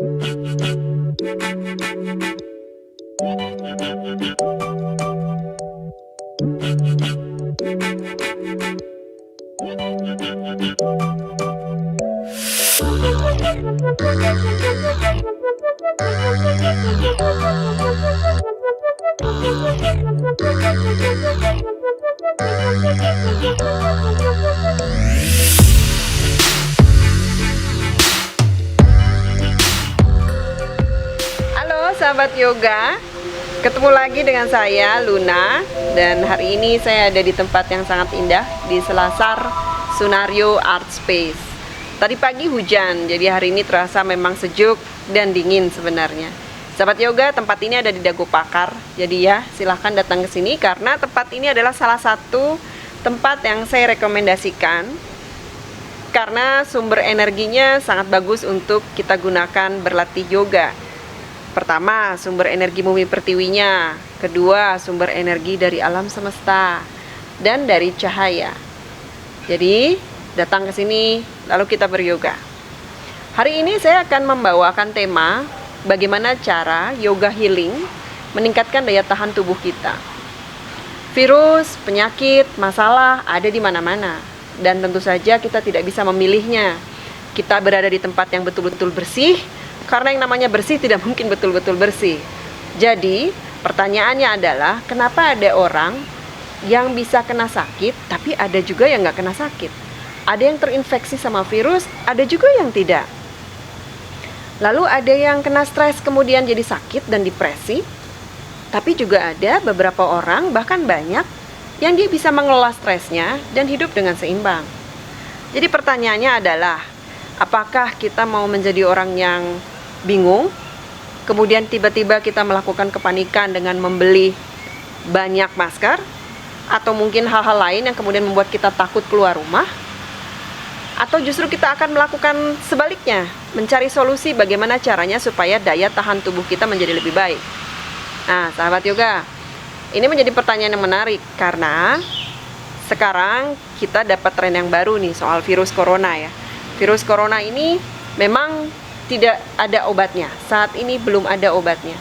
Halo sahabat yoga, ketemu lagi dengan saya Luna. Dan hari ini saya ada di tempat yang sangat indah, di Selasar Sunario Art Space. Tadi pagi hujan, jadi hari ini terasa memang sejuk dan dingin sebenarnya. Sahabat yoga, tempat ini ada di Dago Pakar. Jadi ya, silahkan datang ke sini karena tempat ini adalah salah satu tempat yang saya rekomendasikan karena sumber energinya sangat bagus untuk kita gunakan berlatih yoga. Pertama, sumber energi bumi pertiwinya. Kedua, sumber energi dari alam semesta dan dari cahaya. Jadi, datang ke sini lalu kita beryoga. Hari ini saya akan membawakan tema bagaimana cara yoga healing meningkatkan daya tahan tubuh kita. Virus, penyakit, masalah ada di mana-mana dan tentu saja kita tidak bisa memilihnya. Kita berada di tempat yang betul-betul bersih. Karena yang namanya bersih tidak mungkin betul-betul bersih. Jadi, pertanyaannya adalah kenapa ada orang yang bisa kena sakit, tapi ada juga yang nggak kena sakit. Ada yang terinfeksi sama virus, ada juga yang tidak. Lalu ada yang kena stres kemudian jadi sakit dan depresi. Tapi juga ada beberapa orang, bahkan banyak, yang dia bisa mengelola stresnya dan hidup dengan seimbang. Jadi pertanyaannya adalah, apakah kita mau menjadi orang yang bingung, kemudian tiba-tiba kita melakukan kepanikan dengan membeli banyak masker, atau mungkin hal-hal lain yang kemudian membuat kita takut keluar rumah, atau justru kita akan melakukan sebaliknya, mencari solusi bagaimana caranya supaya daya tahan tubuh kita menjadi lebih baik. Nah, sahabat yoga, ini menjadi pertanyaan yang menarik karena sekarang kita dapat tren yang baru nih soal virus corona ya. Virus corona ini memang tidak ada obatnya. Saat ini belum ada obatnya.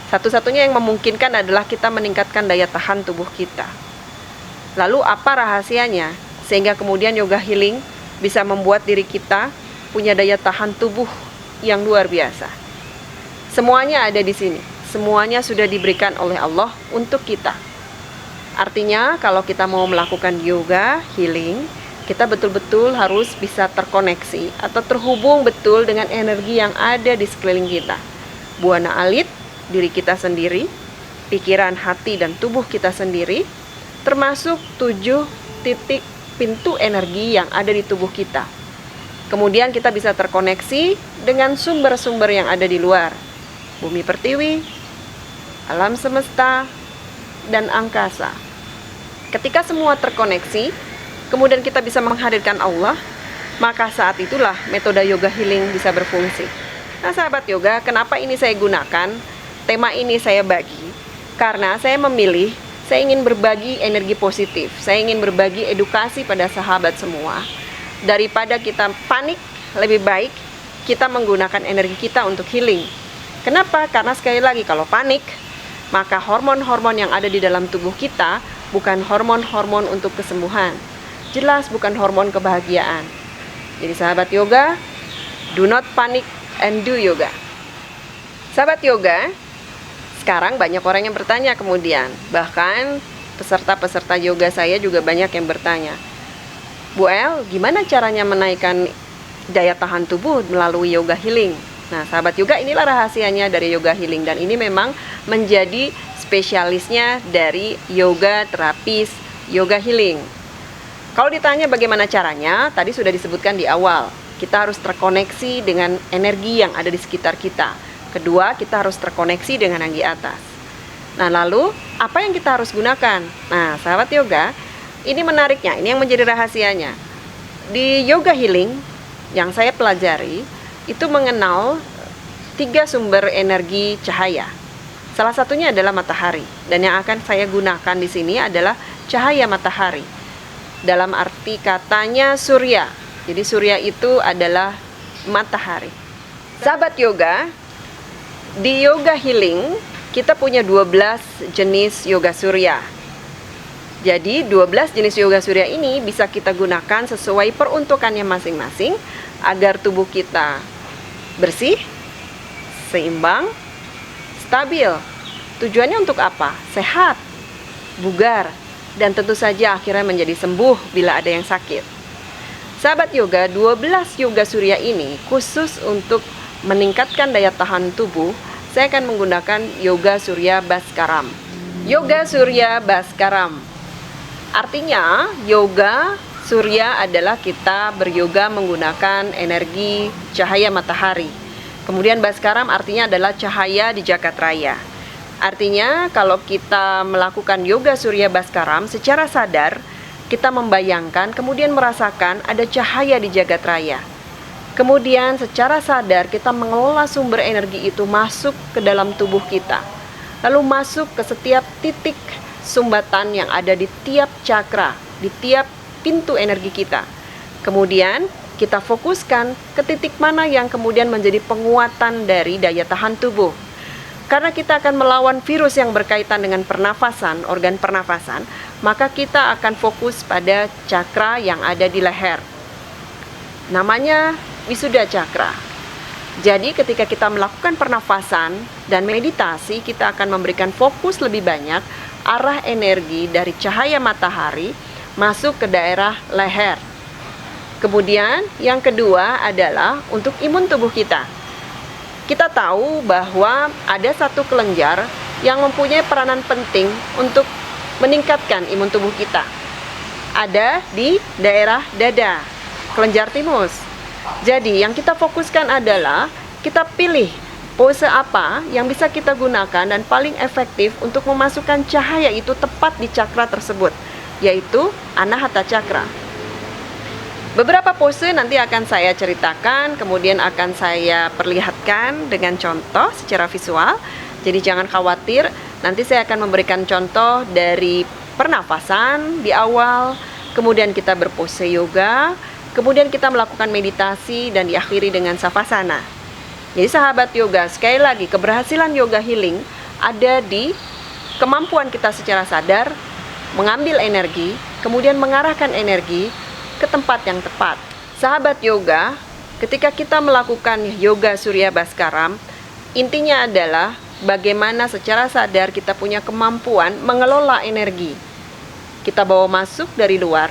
Satu-satunya yang memungkinkan adalah kita meningkatkan daya tahan tubuh kita. Lalu apa rahasianya? Sehingga kemudian yoga healing bisa membuat diri kita punya daya tahan tubuh yang luar biasa. Semuanya ada di sini. Semuanya sudah diberikan oleh Allah untuk kita. Artinya kalau kita mau melakukan yoga healing, kita betul-betul harus bisa terkoneksi atau terhubung betul dengan energi yang ada di sekeliling kita. Buana alit, diri kita sendiri, pikiran, hati, dan tubuh kita sendiri, termasuk 7 titik pintu energi yang ada di tubuh kita. Kemudian kita bisa terkoneksi dengan sumber-sumber yang ada di luar. Bumi pertiwi, alam semesta, dan angkasa. Ketika semua terkoneksi, kemudian kita bisa menghadirkan Allah, maka saat itulah metode yoga healing bisa berfungsi. Nah sahabat yoga, kenapa ini saya gunakan? Tema ini saya bagi karena saya memilih, saya ingin berbagi energi positif. Saya ingin berbagi edukasi pada sahabat semua. Daripada kita panik, lebih baik kita menggunakan energi kita untuk healing. Kenapa? Karena sekali lagi kalau panik, maka hormon-hormon yang ada di dalam tubuh kita bukan hormon-hormon untuk kesembuhan. Jelas bukan hormon kebahagiaan. Jadi sahabat yoga, do not panic and do yoga. Sahabat yoga, sekarang banyak orang yang bertanya kemudian. Bahkan peserta-peserta yoga saya juga banyak yang bertanya, Bu El, gimana caranya menaikkan daya tahan tubuh melalui yoga healing? Nah sahabat yoga, inilah rahasianya dari yoga healing. Dan ini memang menjadi spesialisnya dari yoga terapis yoga healing. Kalau ditanya bagaimana caranya, tadi sudah disebutkan di awal. Kita harus terkoneksi dengan energi yang ada di sekitar kita. Kedua, kita harus terkoneksi dengan yang di atas. Nah, lalu apa yang kita harus gunakan? Nah, sahabat yoga, ini menariknya, ini yang menjadi rahasianya. Di yoga healing yang saya pelajari, itu mengenal 3 sumber energi cahaya. Salah satunya adalah matahari. Dan yang akan saya gunakan di sini adalah cahaya matahari. Dalam arti katanya surya. Jadi surya itu adalah matahari. Sahabat yoga, di yoga healing kita punya 12 jenis yoga surya. Jadi 12 jenis yoga surya ini bisa kita gunakan sesuai peruntukannya masing-masing agar tubuh kita bersih, seimbang, stabil. Tujuannya untuk apa? Sehat, bugar, dan tentu saja akhirnya menjadi sembuh bila ada yang sakit. Sahabat yoga, 12 yoga surya ini khusus untuk meningkatkan daya tahan tubuh. Saya akan menggunakan yoga surya Bhaskaram. Yoga surya Bhaskaram artinya yoga surya adalah kita beryoga menggunakan energi cahaya matahari. Kemudian Bhaskaram artinya adalah cahaya di jagat raya. Artinya kalau kita melakukan yoga surya Bhaskaram secara sadar, kita membayangkan kemudian merasakan ada cahaya di jagat raya. Kemudian secara sadar kita mengelola sumber energi itu masuk ke dalam tubuh kita. Lalu masuk ke setiap titik sumbatan yang ada di tiap cakra, di tiap pintu energi kita. Kemudian kita fokuskan ke titik mana yang kemudian menjadi penguatan dari daya tahan tubuh. Karena kita akan melawan virus yang berkaitan dengan pernafasan, organ pernafasan, maka kita akan fokus pada cakra yang ada di leher. Namanya Wisuddha Cakra. Jadi ketika kita melakukan pernafasan dan meditasi, kita akan memberikan fokus lebih banyak arah energi dari cahaya matahari masuk ke daerah leher. Kemudian yang kedua adalah untuk imun tubuh kita. Kita tahu bahwa ada satu kelenjar yang mempunyai peranan penting untuk meningkatkan imun tubuh kita. Ada di daerah dada, kelenjar timus. Jadi yang kita fokuskan adalah kita pilih pose apa yang bisa kita gunakan dan paling efektif untuk memasukkan cahaya itu tepat di cakra tersebut, yaitu Anahata Cakra. Beberapa pose nanti akan saya ceritakan, kemudian akan saya perlihatkan dengan contoh secara visual. Jadi jangan khawatir, nanti saya akan memberikan contoh dari pernafasan di awal, kemudian kita berpose yoga, kemudian kita melakukan meditasi dan diakhiri dengan savasana. Jadi sahabat yoga, sekali lagi keberhasilan yoga healing ada di kemampuan kita secara sadar mengambil energi, kemudian mengarahkan energi ke tempat yang tepat. Sahabat yoga, ketika kita melakukan yoga surya Bhaskaram, intinya adalah bagaimana secara sadar kita punya kemampuan mengelola energi. Kita bawa masuk dari luar,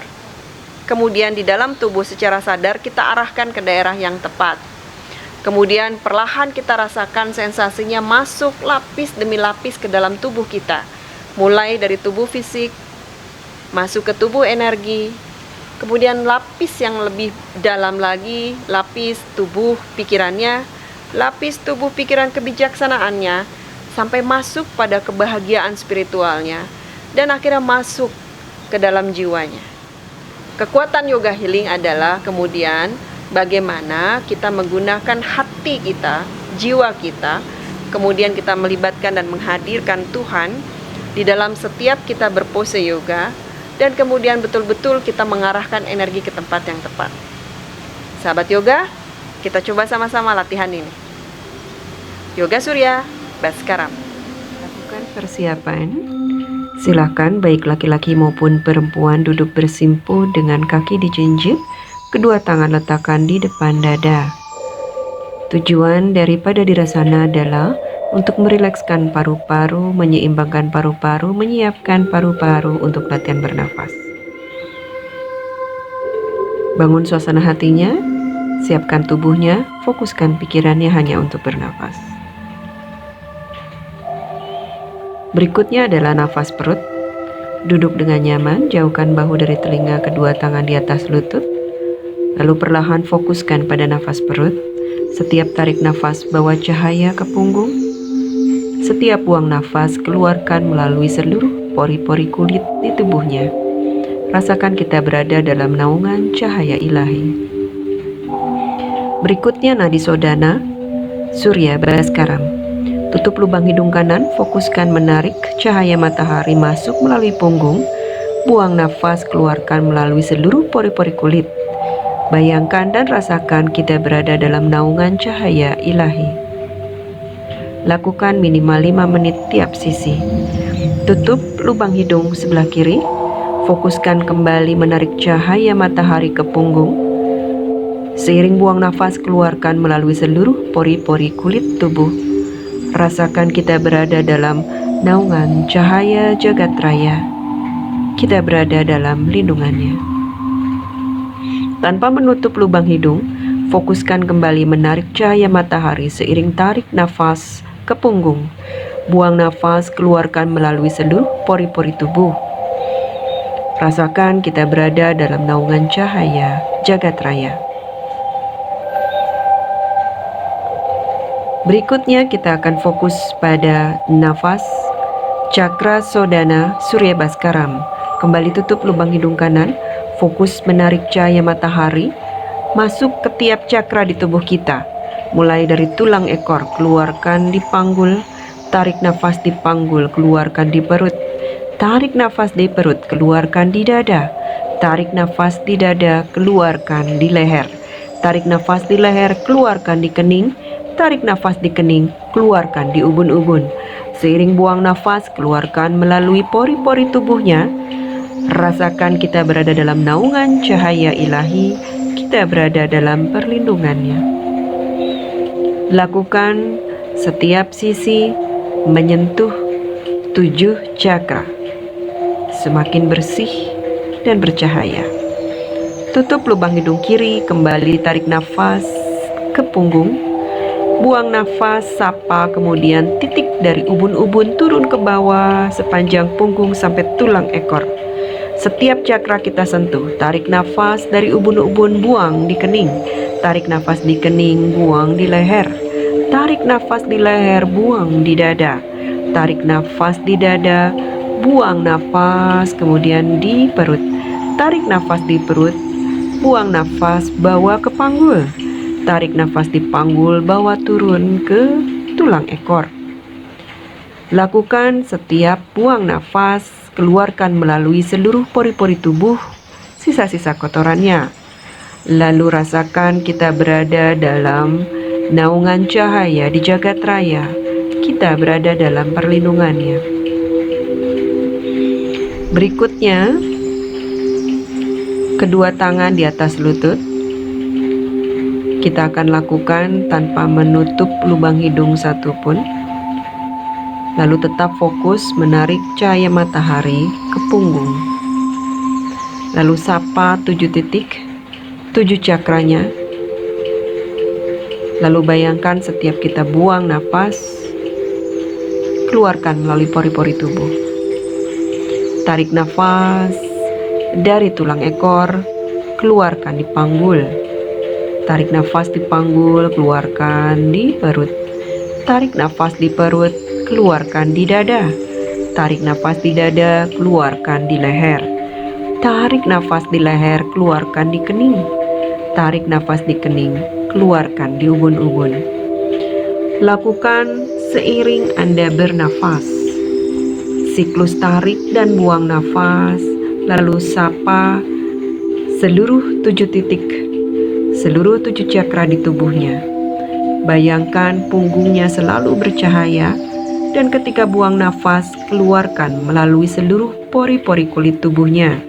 kemudian di dalam tubuh secara sadar kita arahkan ke daerah yang tepat. Kemudian perlahan kita rasakan sensasinya masuk lapis demi lapis ke dalam tubuh kita. Mulai dari tubuh fisik, masuk ke tubuh energi, kemudian lapis yang lebih dalam lagi, lapis tubuh pikirannya, lapis tubuh pikiran kebijaksanaannya, sampai masuk pada kebahagiaan spiritualnya, dan akhirnya masuk ke dalam jiwanya. Kekuatan yoga healing adalah kemudian bagaimana kita menggunakan hati kita, jiwa kita, kemudian kita melibatkan dan menghadirkan Tuhan di dalam setiap kita berpose yoga, dan kemudian betul-betul kita mengarahkan energi ke tempat yang tepat. Sahabat yoga, kita coba sama-sama latihan ini. Yoga Surya Bhaskaram. Lakukan persiapan. Silakan baik laki-laki maupun perempuan duduk bersimpuh dengan kaki dijinjit, kedua tangan letakkan di depan dada. Tujuan daripada dirasana adalah untuk merilekskan paru-paru, menyeimbangkan paru-paru, menyiapkan paru-paru untuk latihan bernafas. Bangun suasana hatinya, siapkan tubuhnya, fokuskan pikirannya hanya untuk bernafas. Berikutnya adalah nafas perut. Duduk dengan nyaman, jauhkan bahu dari telinga, kedua tangan di atas lutut. Lalu perlahan fokuskan pada nafas perut. Setiap tarik nafas, bawa cahaya ke punggung. Setiap buang nafas, keluarkan melalui seluruh pori-pori kulit di tubuhnya. Rasakan kita berada dalam naungan cahaya ilahi. Berikutnya nadi sodana, Surya Bhaskaram. Tutup lubang hidung kanan, fokuskan menarik cahaya matahari masuk melalui punggung. Buang nafas, keluarkan melalui seluruh pori-pori kulit. Bayangkan dan rasakan kita berada dalam naungan cahaya ilahi. Lakukan minimal 5 menit tiap sisi. Tutup lubang hidung sebelah kiri. Fokuskan kembali menarik cahaya matahari ke punggung. Seiring buang nafas, keluarkan melalui seluruh pori-pori kulit tubuh. Rasakan kita berada dalam naungan cahaya jagat raya. Kita berada dalam lindungannya. Tanpa menutup lubang hidung, fokuskan kembali menarik cahaya matahari seiring tarik nafas ke punggung. Buang nafas, keluarkan melalui seluruh pori-pori tubuh. Rasakan kita berada dalam naungan cahaya jagat raya. Berikutnya kita akan fokus pada nafas Cakra Sodana Surya Bhaskaram. Kembali tutup lubang hidung kanan. Fokus menarik cahaya matahari masuk ke tiap cakra di tubuh kita. Mulai dari tulang ekor, keluarkan di panggul. Tarik nafas di panggul, keluarkan di perut. Tarik nafas di perut, keluarkan di dada. Tarik nafas di dada, keluarkan di leher. Tarik nafas di leher, keluarkan di kening. Tarik nafas di kening, keluarkan di ubun-ubun. Seiring buang nafas, keluarkan melalui pori-pori tubuhnya. Rasakan kita berada dalam naungan cahaya ilahi, kita berada dalam perlindungannya. Lakukan setiap sisi menyentuh 7 cakra, semakin bersih dan bercahaya. Tutup lubang hidung kiri, kembali tarik nafas ke punggung. Buang nafas, sapa, kemudian titik dari ubun-ubun turun ke bawah sepanjang punggung sampai tulang ekor. Setiap cakra kita sentuh. Tarik nafas dari ubun-ubun, buang di kening. Tarik nafas di kening, buang di leher. Tarik nafas di leher, buang di dada. Tarik nafas di dada, buang nafas, kemudian di perut. Tarik nafas di perut, buang nafas, bawa ke panggul. Tarik nafas di panggul, bawa turun ke tulang ekor. Lakukan setiap buang nafas, keluarkan melalui seluruh pori-pori tubuh sisa-sisa kotorannya. Lalu rasakan kita berada dalam naungan cahaya di jagat raya. Kita berada dalam perlindungannya. Berikutnya, kedua tangan di atas lutut. Kita akan lakukan tanpa menutup lubang hidung satupun. Lalu tetap fokus menarik cahaya matahari ke punggung. Lalu sapa 7 titik, 7 cakranya. Lalu bayangkan setiap kita buang nafas, keluarkan melalui pori-pori tubuh. Tarik nafas dari tulang ekor, keluarkan di panggul. Tarik nafas di panggul, keluarkan di perut. Tarik nafas di perut, keluarkan di dada. Tarik nafas di dada, keluarkan di leher. Tarik nafas di leher, keluarkan di kening. Tarik nafas di kening, keluarkan di ubun-ubun. Lakukan seiring Anda bernafas. Siklus tarik dan buang nafas, lalu sapa seluruh 7 titik, seluruh 7 cakra di tubuhnya. Bayangkan punggungnya selalu bercahaya, dan ketika buang nafas, keluarkan melalui seluruh pori-pori kulit tubuhnya.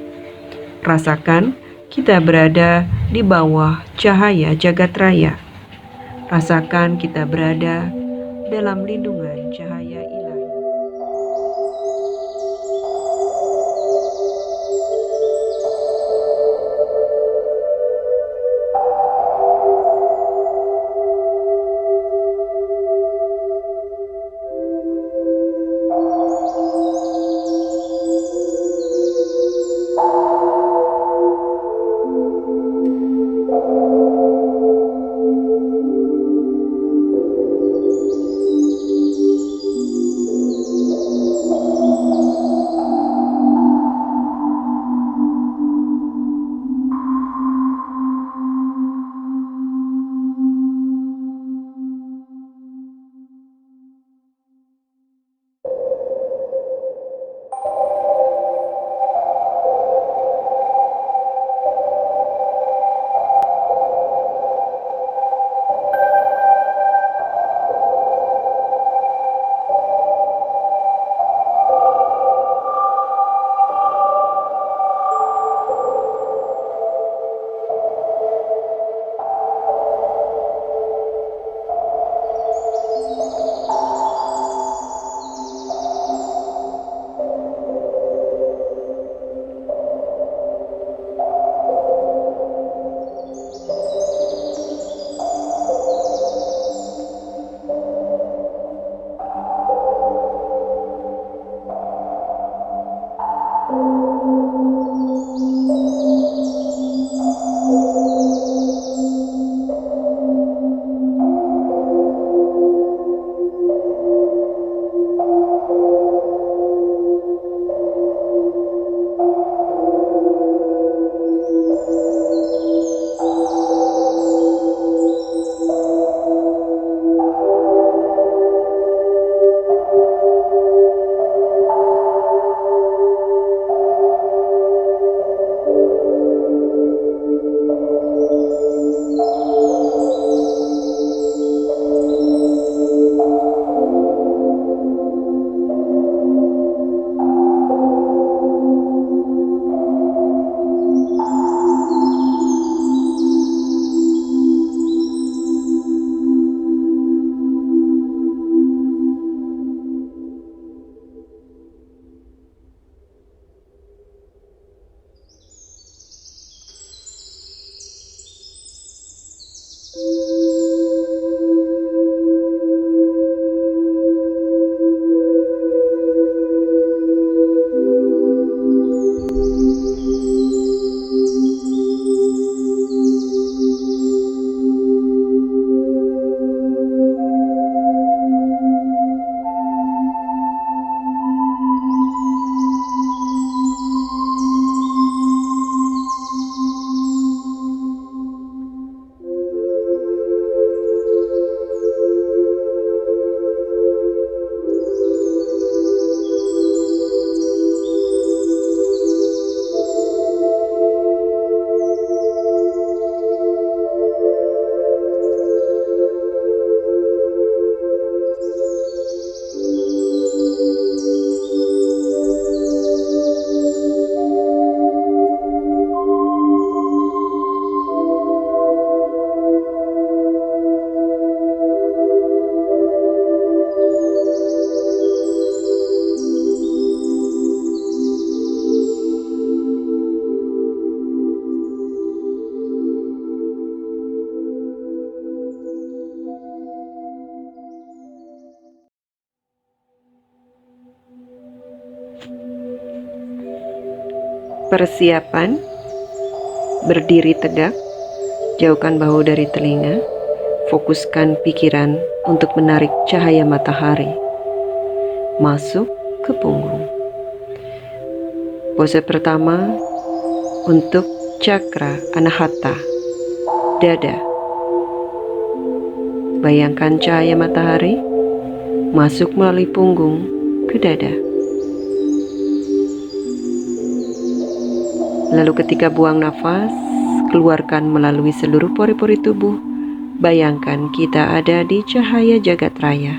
Rasakan kita berada di bawah cahaya jagat raya. Rasakan kita berada dalam lindungan cahaya ilahi. Persiapan, berdiri tegak, jauhkan bahu dari telinga, fokuskan pikiran untuk menarik cahaya matahari masuk ke punggung. Pose pertama untuk cakra anahata, dada. Bayangkan cahaya matahari masuk melalui punggung ke dada. Lalu ketika buang nafas, keluarkan melalui seluruh pori-pori tubuh. Bayangkan kita ada di cahaya jagat raya.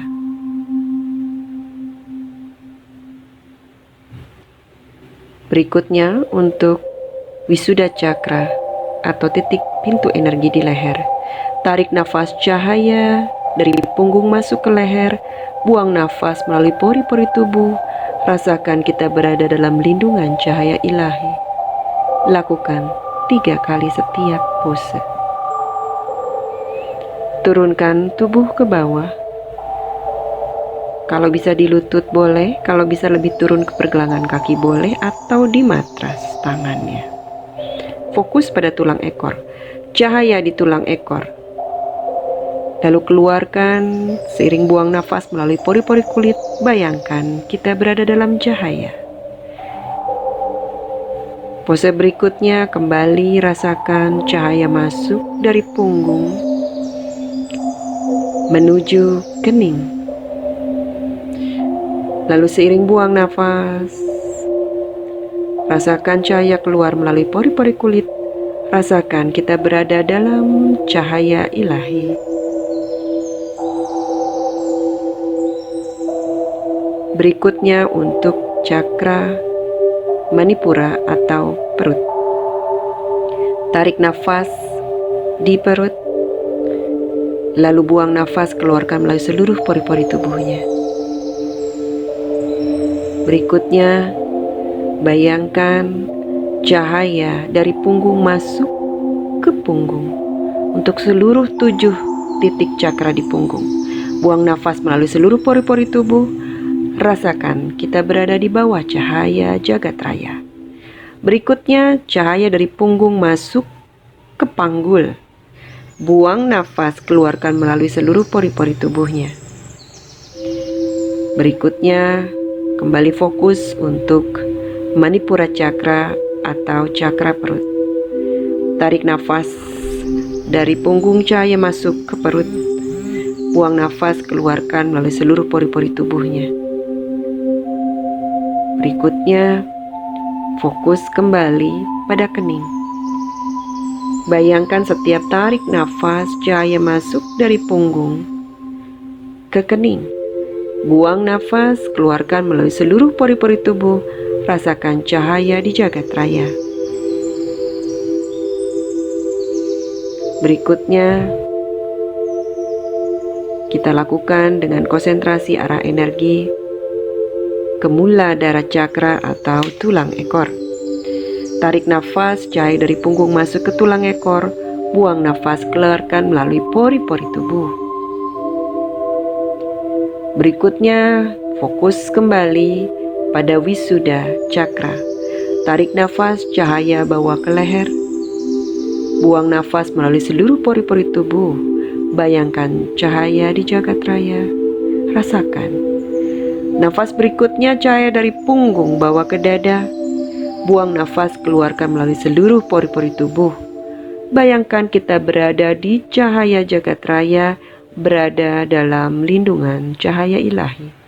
Berikutnya untuk Wisuda Cakra atau titik pintu energi di leher. Tarik nafas cahaya dari punggung masuk ke leher. Buang nafas melalui pori-pori tubuh. Rasakan kita berada dalam lindungan cahaya ilahi. Lakukan 3 kali setiap pose. Turunkan tubuh ke bawah. Kalau bisa di lutut boleh, kalau bisa lebih turun ke pergelangan kaki boleh, atau di matras tangannya. Fokus pada tulang ekor, cahaya di tulang ekor. Lalu keluarkan seiring buang nafas melalui pori-pori kulit. Bayangkan kita berada dalam cahaya. Pose berikutnya, kembali rasakan cahaya masuk dari punggung menuju kening. Lalu seiring buang nafas, rasakan cahaya keluar melalui pori-pori kulit. Rasakan kita berada dalam cahaya ilahi. Berikutnya untuk cakra manipura atau perut. Tarik nafas di perut, lalu buang nafas, keluarkan melalui seluruh pori-pori tubuhnya. Berikutnya, bayangkan cahaya dari punggung masuk ke punggung untuk seluruh 7 titik cakra di punggung. Buang nafas melalui seluruh pori-pori tubuh. Rasakan kita berada di bawah cahaya jagat raya. Berikutnya, cahaya dari punggung masuk ke panggul. Buang nafas, keluarkan melalui seluruh pori-pori tubuhnya. Berikutnya, kembali fokus untuk manipura cakra atau cakra perut. Tarik nafas dari punggung, cahaya masuk ke perut. Buang nafas, keluarkan melalui seluruh pori-pori tubuhnya. Berikutnya, fokus kembali pada kening. Bayangkan setiap tarik nafas, cahaya masuk dari punggung ke kening. Buang nafas, keluarkan melalui seluruh pori-pori tubuh. Rasakan cahaya di jagat raya. Berikutnya, kita lakukan dengan konsentrasi arah energi ke Muladhara Cakra atau tulang ekor. Tarik nafas, cahaya dari punggung masuk ke tulang ekor. Buang nafas, keluarkan melalui pori-pori tubuh. Berikutnya, fokus kembali pada Wisuda Cakra. Tarik nafas, cahaya bawa ke leher. Buang nafas melalui seluruh pori-pori tubuh. Bayangkan cahaya di jagat raya. Rasakan. Nafas berikutnya, cahaya dari punggung bawa ke dada. Buang nafas, keluarkan melalui seluruh pori-pori tubuh. Bayangkan kita berada di cahaya jagat raya, berada dalam lindungan cahaya ilahi.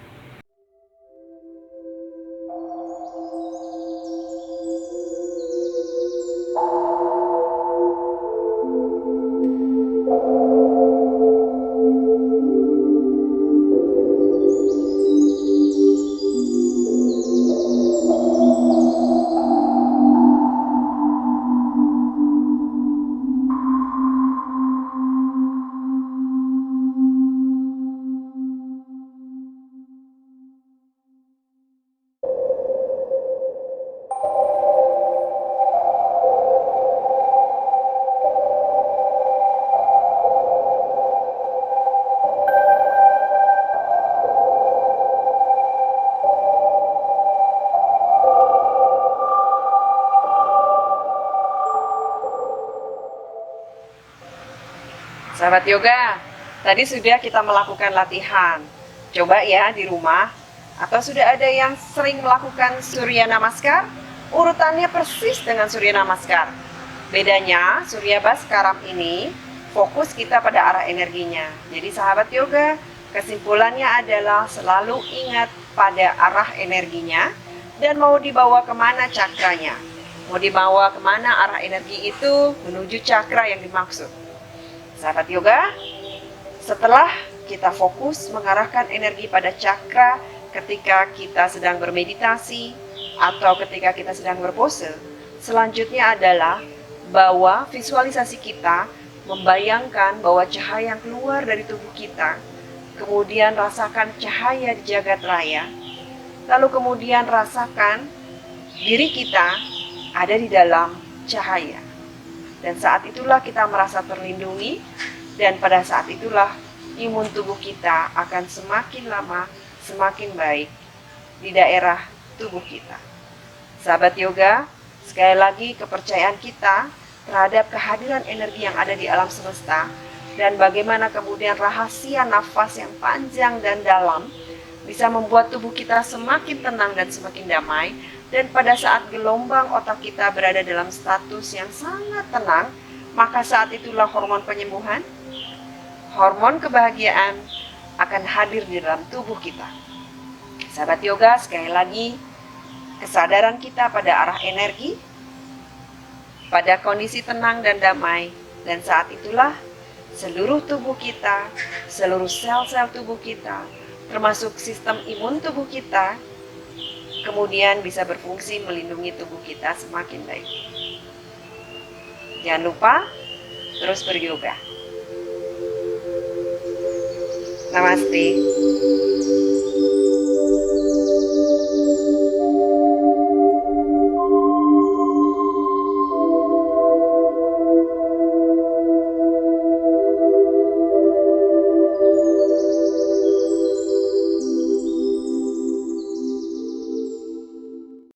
Sahabat yoga, tadi sudah kita melakukan latihan. Coba ya di rumah, atau sudah ada yang sering melakukan Surya Namaskar? Urutannya persis dengan Surya Namaskar. Bedanya, Surya Bhaskaram ini fokus kita pada arah energinya. Jadi sahabat yoga, kesimpulannya adalah selalu ingat pada arah energinya dan mau dibawa kemana cakranya. Mau dibawa kemana arah energi itu menuju cakra yang dimaksud. Sahabat yoga, setelah kita fokus mengarahkan energi pada cakra ketika kita sedang bermeditasi atau ketika kita sedang berpose, selanjutnya adalah bahwa visualisasi kita membayangkan bahwa cahaya yang keluar dari tubuh kita, kemudian rasakan cahaya di jagat raya, lalu kemudian rasakan diri kita ada di dalam cahaya. Dan saat itulah kita merasa terlindungi, dan pada saat itulah imun tubuh kita akan semakin lama semakin baik di daerah tubuh kita. Sahabat yoga, sekali lagi kepercayaan kita terhadap kehadiran energi yang ada di alam semesta dan bagaimana kemudian rahasia nafas yang panjang dan dalam bisa membuat tubuh kita semakin tenang dan semakin damai. Dan pada saat gelombang otak kita berada dalam status yang sangat tenang, maka saat itulah hormon penyembuhan, hormon kebahagiaan akan hadir di dalam tubuh kita. Sahabat yoga, sekali lagi, kesadaran kita pada arah energi, pada kondisi tenang dan damai, dan saat itulah seluruh tubuh kita, seluruh sel-sel tubuh kita, termasuk sistem imun tubuh kita, kemudian bisa berfungsi melindungi tubuh kita semakin baik. Jangan lupa terus beryoga. Namaste.